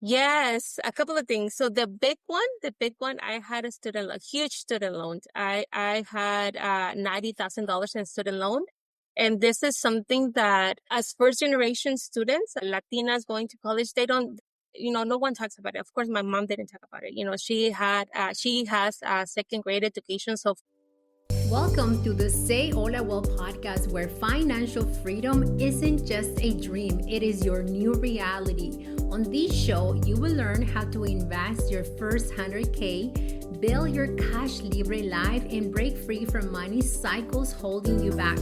Yes, a couple of things. So the big one, I had a huge student loan. I had $90,000 in student loan. And this is something that as first generation students, Latinas going to college, they don't, no one talks about it. Of course, my mom didn't talk about it. She has a second grade education. So Welcome to the Say Hola Wealth Podcast, where financial freedom isn't just a dream, it is your new reality. On this show, you will learn how to invest your first 100K, build your cash libre life, and break free from money cycles holding you back.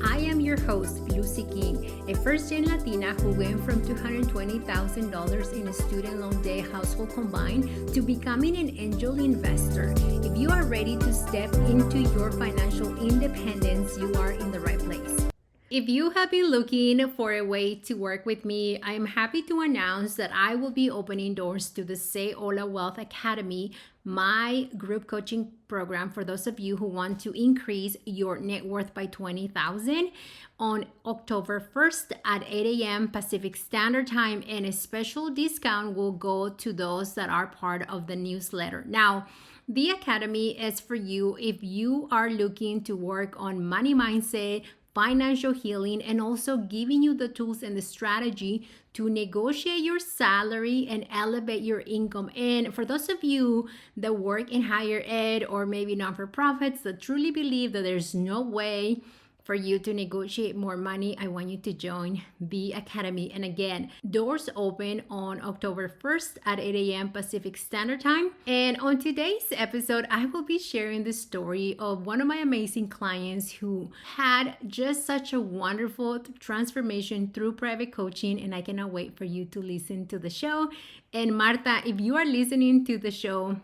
I am your host, Luzy King, a first-gen Latina who went from $220,000 in a student loan debt household combined to becoming an angel investor. If you are ready to step into your financial independence, you are in the right place. If you have been looking for a way to work with me, I am happy to announce that I will be opening doors to the Say Hola Wealth Academy, my group coaching program for those of you who want to increase your net worth by 20,000 on October 1st at 8 a.m. Pacific Standard Time, and a special discount will go to those that are part of the newsletter. Now, the Academy is for you if you are looking to work on money mindset, financial healing, and also giving you the tools and the strategy to negotiate your salary and elevate your income. And for those of you that work in higher ed or maybe non-for-profits that truly believe that there's no way for you to negotiate more money, I want you to join the Academy. And again, doors open on October 1st at 8 a.m. Pacific Standard Time. And on today's episode, I will be sharing the story of one of my amazing clients who had just such a wonderful transformation through private coaching. And I cannot wait for you to listen to the show. And Marta, if you are listening to the show,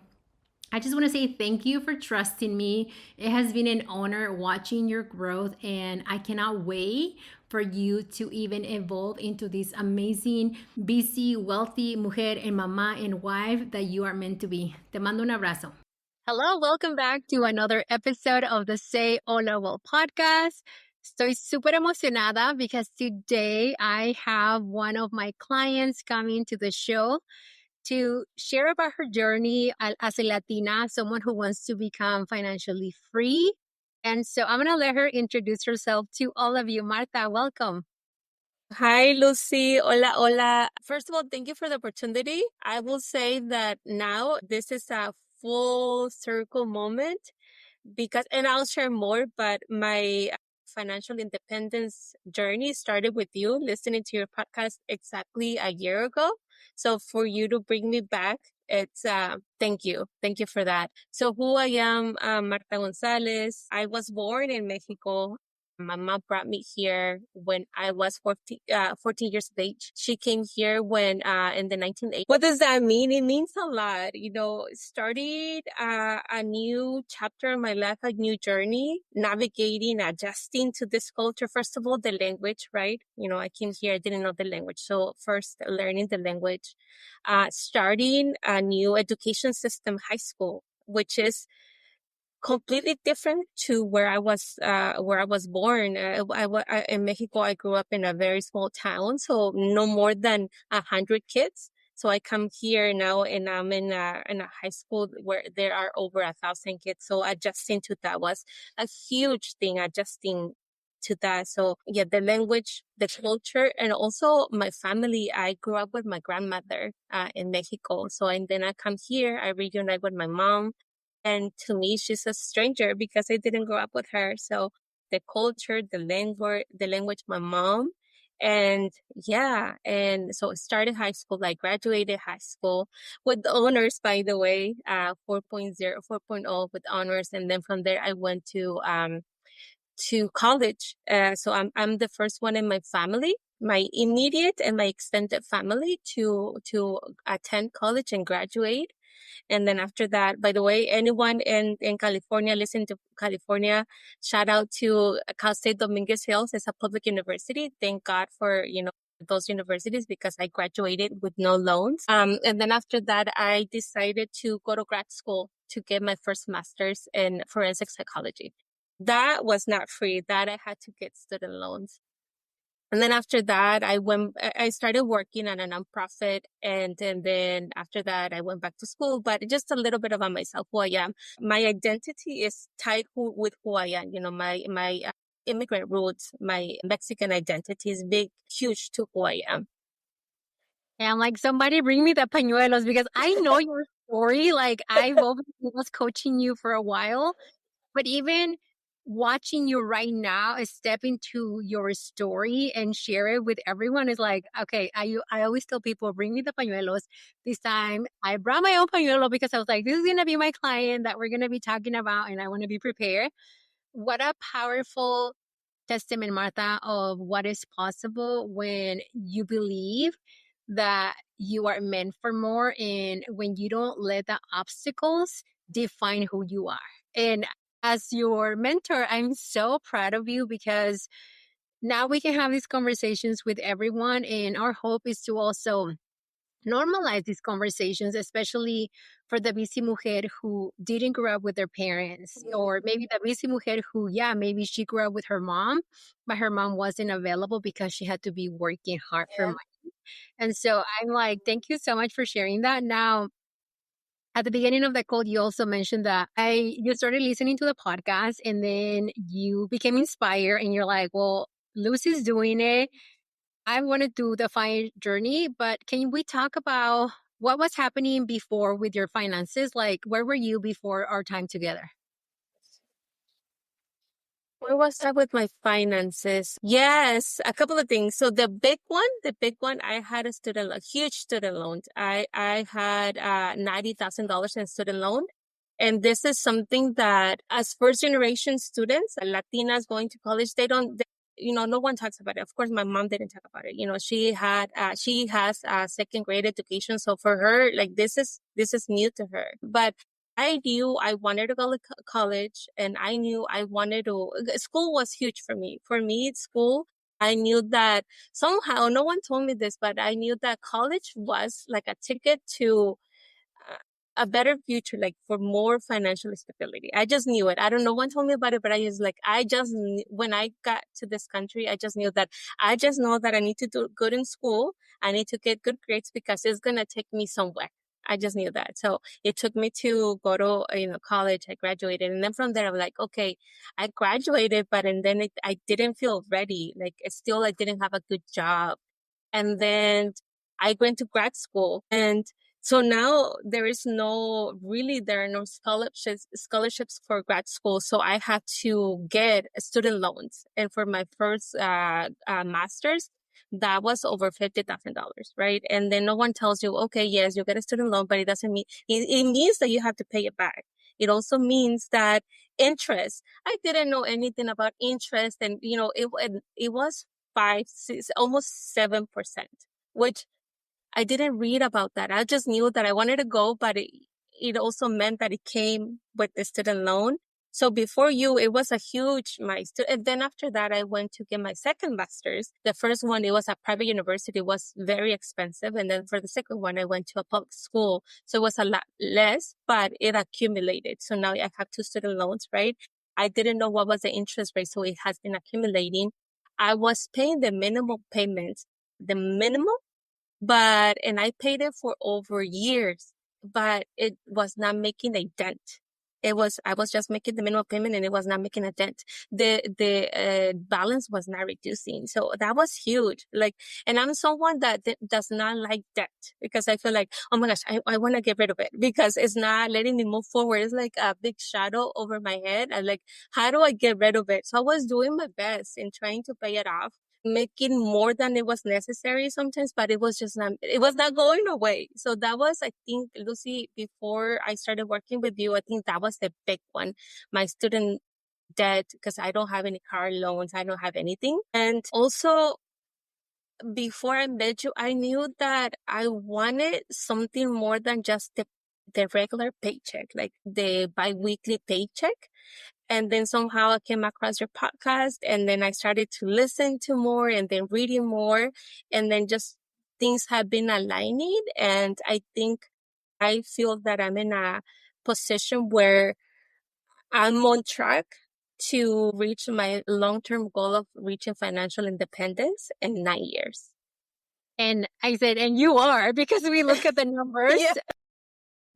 I just want to say thank you for trusting me. It has been an honor watching your growth, and I cannot wait for you to even evolve into this amazing, busy, wealthy mujer and mamá and wife that you are meant to be. Te mando un abrazo. Hello, welcome back to another episode of the Say Hola Wealth Podcast. Estoy súper emocionada because today I have one of my clients coming to the show to share about her journey as a Latina, someone who wants to become financially free. And so I'm going to let her introduce herself to all of you. Marta, welcome. hi, Lucy. Hola, hola. First of all, thank you for the opportunity. I will say that now this is a full circle moment and I'll share more, but my financial independence journey started with you listening to your podcast exactly a year ago. So for you to bring me back, it's thank you. Thank you for that. So who I am, Marta González. I was born in Mexico. My mom brought me here when I was 14 years of age. She came here when in the 1980s. What does that mean? It means a lot. Started a new chapter in my life, a new journey, navigating, adjusting to this culture. First of all, the language, right? I came here, I didn't know the language. So first learning the language, starting a new education system, high school, which is completely different to where I was born. In Mexico, I grew up in a very small town, so no more than 100 kids. So I come here now, and I'm in a high school where there are over 1,000 kids. So adjusting to that was a huge thing. Adjusting to that. So yeah, the language, the culture, and also my family. I grew up with my grandmother in Mexico. So and then I come here. I reunite with my mom. And to me, she's a stranger because I didn't grow up with her. So the culture, the language, my mom. And yeah, and so I started high school. I graduated high school with honors, by the way, 4.0 with honors. And then from there, I went to college. So I'm the first one in my family, my immediate and my extended family to attend college and graduate. And then after that, by the way, anyone in California, listen to California, shout out to Cal State Dominguez Hills. It's a public university. Thank God for, those universities because I graduated with no loans. And then after that, I decided to go to grad school to get my first master's in forensic psychology. That was not free. That I had to get student loans. And then after that, I started working at a nonprofit. And then after that, I went back to school, but just a little bit about myself, who I am. My identity is tied with who I am. My immigrant roots, my Mexican identity is big, huge to who I am. And I'm like, somebody bring me the pañuelos because I know your story. Like I've obviously was coaching you for a while, but even watching you right now step into your story and share it with everyone is like, okay, I always tell people, bring me the pañuelos. This time I brought my own pañuelo because I was like, this is going to be my client that we're going to be talking about and I want to be prepared. What a powerful testament, Martha, of what is possible when you believe that you are meant for more and when you don't let the obstacles define who you are. And as your mentor, I'm so proud of you because now we can have these conversations with everyone. And our hope is to also normalize these conversations, especially for the busy mujer who didn't grow up with their parents, or maybe the busy mujer who, yeah, maybe she grew up with her mom, but her mom wasn't available because she had to be working hard for money. And so I'm like, thank you so much for sharing that. Now, at the beginning of the call, you also mentioned that you started listening to the podcast and then you became inspired and you're like, well, Lucy's doing it. I want to do the fire journey, but can we talk about what was happening before with your finances? Like, where were you before our time together? Where was I with my finances? Yes, a couple of things. So the big one, I had a huge student loan. I had $90,000 in student loan. And this is something that as first generation students, Latinas going to college, no one talks about it. Of course, my mom didn't talk about it. She has a second grade education. So for her, like this is new to her. But I knew I wanted to go to college and I knew I wanted to, school was huge for me. For me, school, I knew that somehow, no one told me this, but I knew that college was like a ticket to uh, a better future, like for more financial stability. I just knew it. I don't know. One told me about it, but when I got to this country, I just knew that I just know that I need to do good in school. I need to get good grades because it's going to take me somewhere. I just knew that. So it took me to go to, college. I graduated. And then from there, I'm like, okay, I graduated, but and then I didn't feel ready. Like I didn't have a good job. And then I went to grad school. And so now there are no scholarships for grad school. So I had to get student loans. And for my first master's, that was over $50,000, right? And then no one tells you, okay, yes, you get a student loan, but it doesn't mean it means that you have to pay it back. It also means that interest. I didn't know anything about interest, and it was 5, 6, almost 7%, which I didn't read about that. I just knew that I wanted to go, but it also meant that it came with the student loan. So before it was a huge milestone. And then after that, I went to get my second master's. The first one, it was a private university, it was very expensive. And then for the second one, I went to a public school. So it was a lot less, but it accumulated. So now I have two student loans, right? I didn't know what was the interest rate. So it has been accumulating. I was paying the minimum payments, the minimum, and I paid it for over years, but it was not making a dent. I was just making the minimum payment and it was not making a dent. The balance was not reducing. So that was huge. Like, and I'm someone that does not like debt because I feel like, oh my gosh, I want to get rid of it because it's not letting me move forward. It's like a big shadow over my head. And like, how do I get rid of it? So I was doing my best in trying to pay it off, making more than it was necessary sometimes, but it was not going away. So that was, I think, Lucy, before I started working with you, I think that was the big one. My student debt, because I don't have any car loans, I don't have anything. And also, before I met you, I knew that I wanted something more than just the regular paycheck, like the biweekly paycheck. And then somehow I came across your podcast and then I started to listen to more and then reading more. And then just things have been aligning. And I think I feel that I'm in a position where I'm on track to reach my long-term goal of reaching financial independence in 9 years. And I said, and you are, because we look at the numbers. Yeah.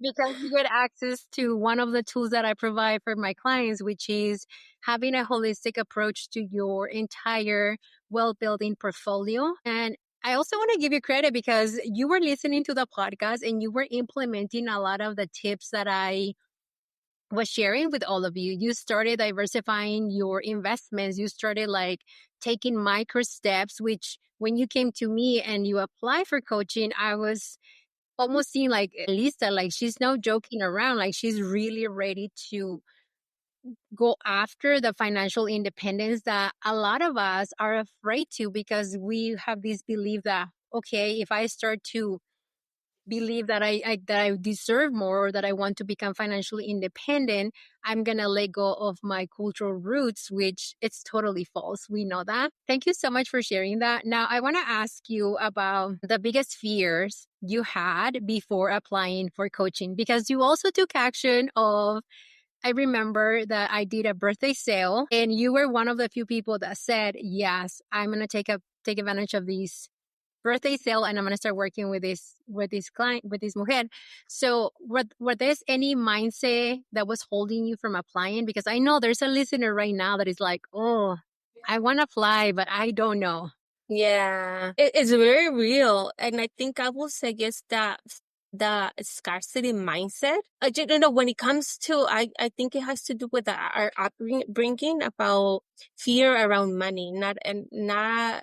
Because you get access to one of the tools that I provide for my clients, which is having a holistic approach to your entire wealth building portfolio. And I also want to give you credit because you were listening to the podcast and you were implementing a lot of the tips that I was sharing with all of you. You started diversifying your investments. You started like taking micro steps, which when you came to me and you applied for coaching, I was almost seeing like Elisa, like she's no joking around. Like she's really ready to go after the financial independence that a lot of us are afraid to because we have this belief that, okay, if I start to believe that I deserve more or that I want to become financially independent, I'm gonna let go of my cultural roots, which it's totally false. We know that. Thank you so much for sharing that. Now I want to ask you about the biggest fears you had before applying for coaching because you also took action of I remember that I did a birthday sale and you were one of the few people that said, yes, I'm gonna take advantage of these birthday sale and I'm gonna start working with this client, with this mujer. So were there's any mindset that was holding you from applying? Because I know there's a listener right now that is like, oh, I wanna apply, but I don't know. Yeah, it's very real. And I think I will say yes that the scarcity mindset. When it comes to, I think it has to do with our upbringing about fear around money, not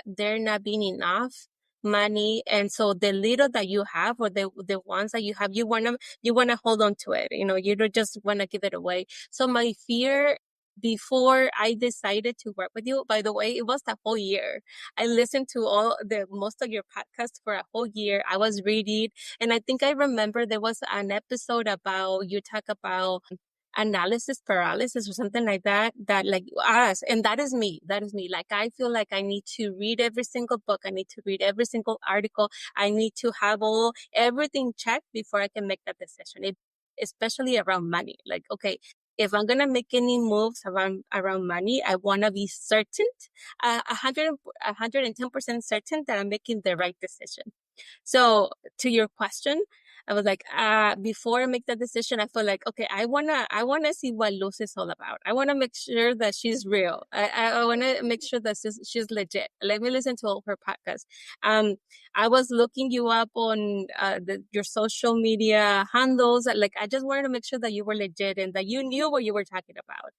there not being enough money. And so the little that you have or the ones that you have, you wanna hold on to it. You don't just wanna give it away. So my fear before I decided to work with you, by the way, it was the whole year. I listened to most of your podcasts for a whole year. I was reading, and I think I remember there was an episode about you talk about analysis paralysis or something like that, that like us, and that is me. That is me. Like, I feel like I need to read every single book. I need to read every single article. I need to have everything checked before I can make that decision. Especially around money. Like, okay, if I'm gonna make any moves around money, I wanna be certain, 110% certain that I'm making the right decision. So to your question, I was like, before I make that decision, I feel like, okay, I wanna see what Lucy is all about. I wanna make sure that she's real. I wanna make sure that she's legit. Let me listen to all her podcasts. I was looking you up on your social media handles. Like, I just wanted to make sure that you were legit and that you knew what you were talking about.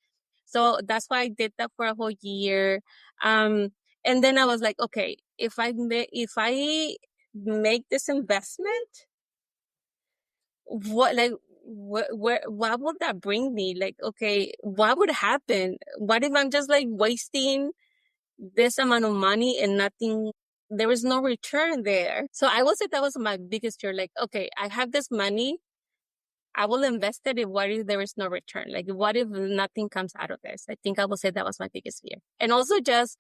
So that's why I did that for a whole year. And then I was like, okay, if I make this investment, what would that bring me? Like, okay, what would happen? What if I'm just like wasting this amount of money and nothing, there is no return there? So I would say that was my biggest fear. Like, okay, I have this money, I will invest it. And what if there is no return? Like, what if nothing comes out of this? I think I will say that was my biggest fear. And also just,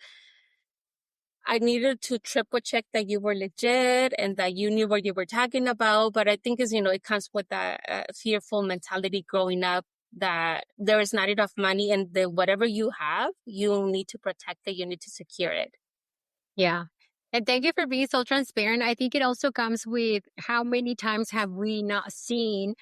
I needed to triple check that you were legit and that you knew what you were talking about. But I think it comes with that fearful mentality growing up that there is not enough money and whatever you have, you need to protect it. You need to secure it. Yeah. And thank you for being so transparent. I think it also comes with how many times have we not seen,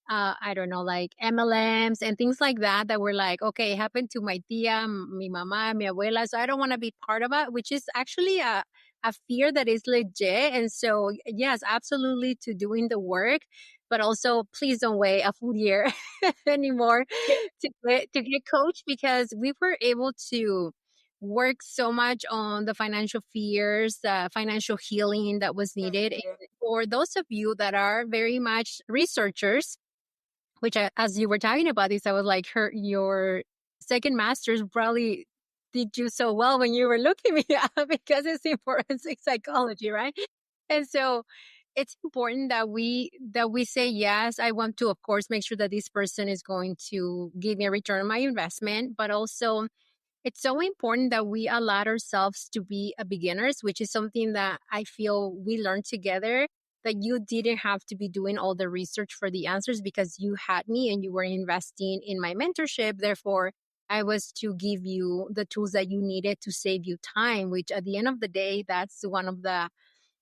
I don't know, like MLMs and things like that, that were like, okay, it happened to my tia, mi mama, mi abuela, so I don't want to be part of it, which is actually a fear that is legit. And so, yes, absolutely to doing the work, but also please don't wait a full year anymore to get coached because we were able to work so much on the financial fears, the financial healing that was needed. And for those of you that are very much researchers, which as you were talking about this, I was like, your second master's probably did you so well when you were looking me up because it's in forensic psychology, right? And so it's important that we say yes. I want to, of course, make sure that this person is going to give me a return on my investment, but also it's so important that we allow ourselves to be a beginners, which is something that I feel we learned together, that you didn't have to be doing all the research for the answers because you had me and you were investing in my mentorship. Therefore, I was to give you the tools that you needed to save you time, which at the end of the day, that's one of the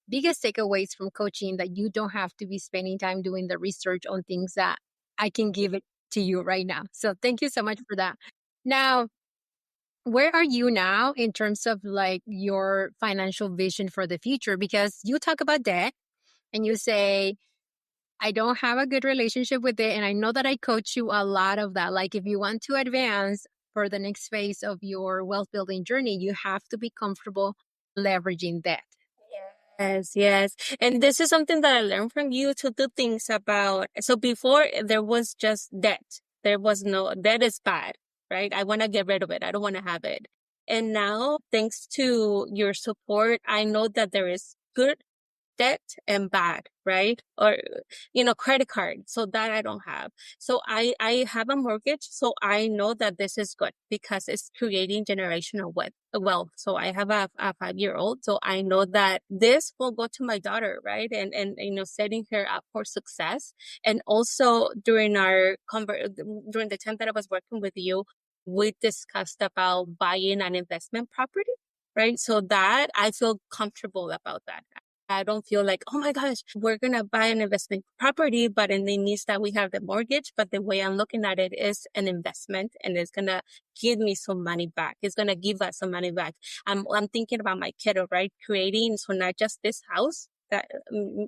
biggest takeaways from coaching, that you don't have to be spending time doing the research on things that I can give it to you right now. So thank you so much for that. Now, where are you now in terms of like your financial vision for the future? Because you talk about debt and you say, I don't have a good relationship with it. And I know that I coach you a lot of that. Like, if you want to advance for the next phase of your wealth building journey, you have to be comfortable leveraging debt. Yes, yes. And this is something that I learned from you to do things about. So before there was just debt. There was no debt is bad, right? I want to get rid of it. I don't want to have it. And now, thanks to your support, I know that there is good debt and bad, right? Or, credit card. So that I don't have. So I have a mortgage. So I know that this is good because it's creating generational wealth. So I have a 5-year-old. So I know that this will go to my daughter, right? And setting her up for success. And also during the time that I was working with you, we discussed about buying an investment property, right? So that I feel comfortable about that. I don't feel like, oh my gosh, we're going to buy an investment property, but in the needs that we have the mortgage. But the way I'm looking at it is an investment, and it's going to give me some money back. It's going to give us some money back. I'm thinking about my kiddo, right? Creating, so not just this house,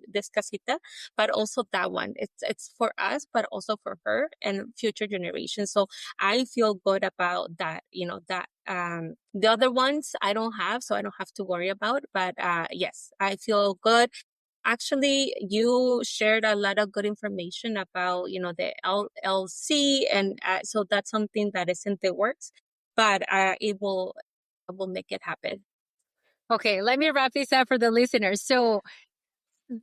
this casita, but also that one. It's for us, but also for her and future generations. So I feel good about that, the other ones I don't have, so I don't have to worry about. But yes, I feel good. Actually, you shared a lot of good information about, the LLC, and so that's something that is in the works, but I will make it happen. Okay, let me wrap this up for the listeners. So,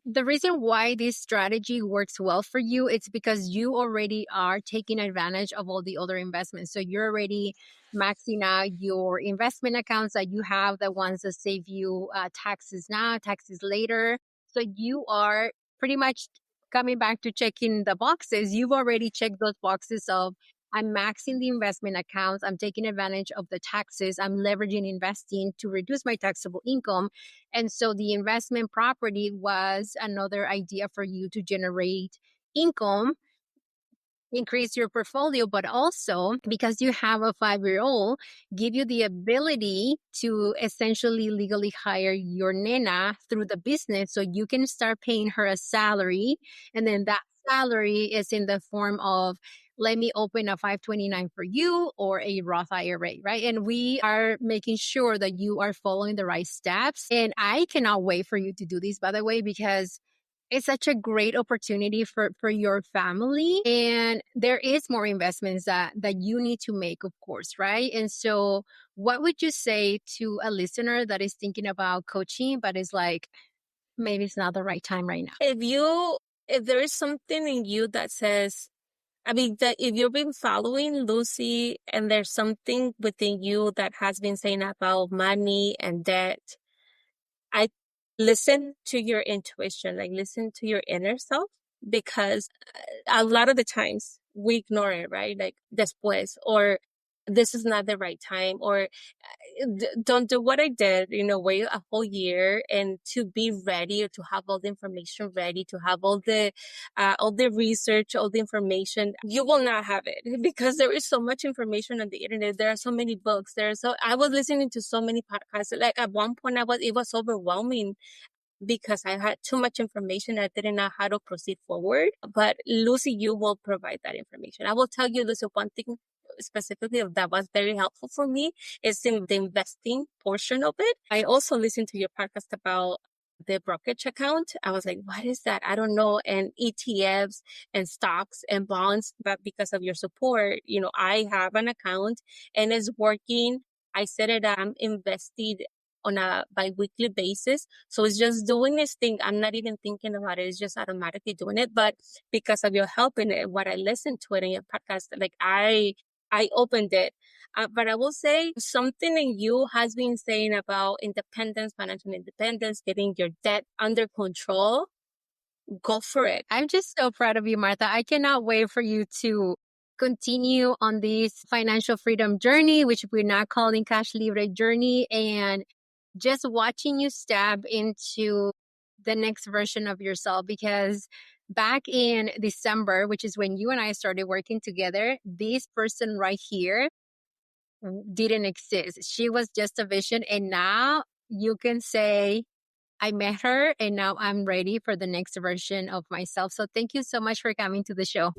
the reason why this strategy works well for you, it's because you already are taking advantage of all the other investments. So you're already maxing out your investment accounts that you have, the ones that save you taxes now, taxes later. So you are pretty much coming back to checking the boxes. You've already checked those boxes of, I'm maxing the investment accounts, I'm taking advantage of the taxes, I'm leveraging investing to reduce my taxable income. And so the investment property was another idea for you to generate income, increase your portfolio, but also because you have a 5-year-old, give you the ability to essentially legally hire your nana through the business, so you can start paying her a salary. And then that salary is in the form of, let me open a 529 for you or a Roth IRA, right? And we are making sure that you are following the right steps. And I cannot wait for you to do this, by the way, because it's such a great opportunity for your family. And there is more investments that you need to make, of course, right? And so what would you say to a listener that is thinking about coaching, but is like, maybe it's not the right time right now? If there is something in you that says, I mean, that if you've been following Lucy and there's something within you that has been saying about money and debt, I listen to your intuition, like listen to your inner self, because a lot of the times we ignore it, right? Like después, or this is not the right time, or don't do what I did, wait a whole year and to be ready, or to have all the information ready, to have all the research, all the information. You will not have it because there is so much information on the internet. There are so many books. I was listening to so many podcasts. Like at one point it was overwhelming because I had too much information. I didn't know how to proceed forward. But Lucy, you will provide that information. I will tell you, Lucy, one thing specifically that was very helpful for me is in the investing portion of it. I also listened to your podcast about the brokerage account. I was like, what is that? I don't know. And ETFs and stocks and bonds. But because of your support, I have an account and it's working. I said it, I'm invested on a bi-weekly basis. So it's just doing this thing. I'm not even thinking about it. It's just automatically doing it. But because of your help in it, what I listened to it in your podcast, like I opened it. But I will say something in you has been saying about independence, financial independence, getting your debt under control. Go for it. I'm just so proud of you, Martha. I cannot wait for you to continue on this financial freedom journey, which we're now calling Cash Libre journey, and just watching you step into the next version of yourself. Because back in December, which is when you and I started working together, this person right here didn't exist. She was just a vision. And now you can say, I met her and now I'm ready for the next version of myself. So thank you so much for coming to the show.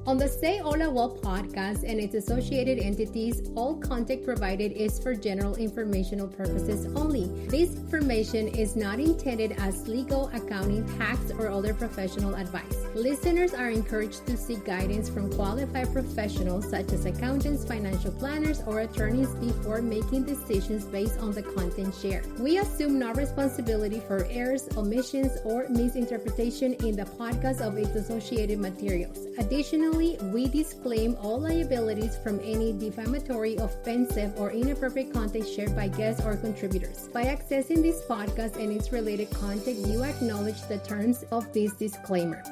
On the Say Hola Wealth podcast and its associated entities, all content provided is for general informational purposes only. This information is not intended as legal, accounting, tax, or other professional advice. Listeners are encouraged to seek guidance from qualified professionals such as accountants, financial planners, or attorneys before making decisions based on the content shared. We assume no responsibility for errors, omissions, or misinterpretation in the podcast of its associated materials. Additionally, we disclaim all liabilities from any defamatory, offensive, or inappropriate content shared by guests or contributors. By accessing this podcast and its related content, you acknowledge the terms of this disclaimer.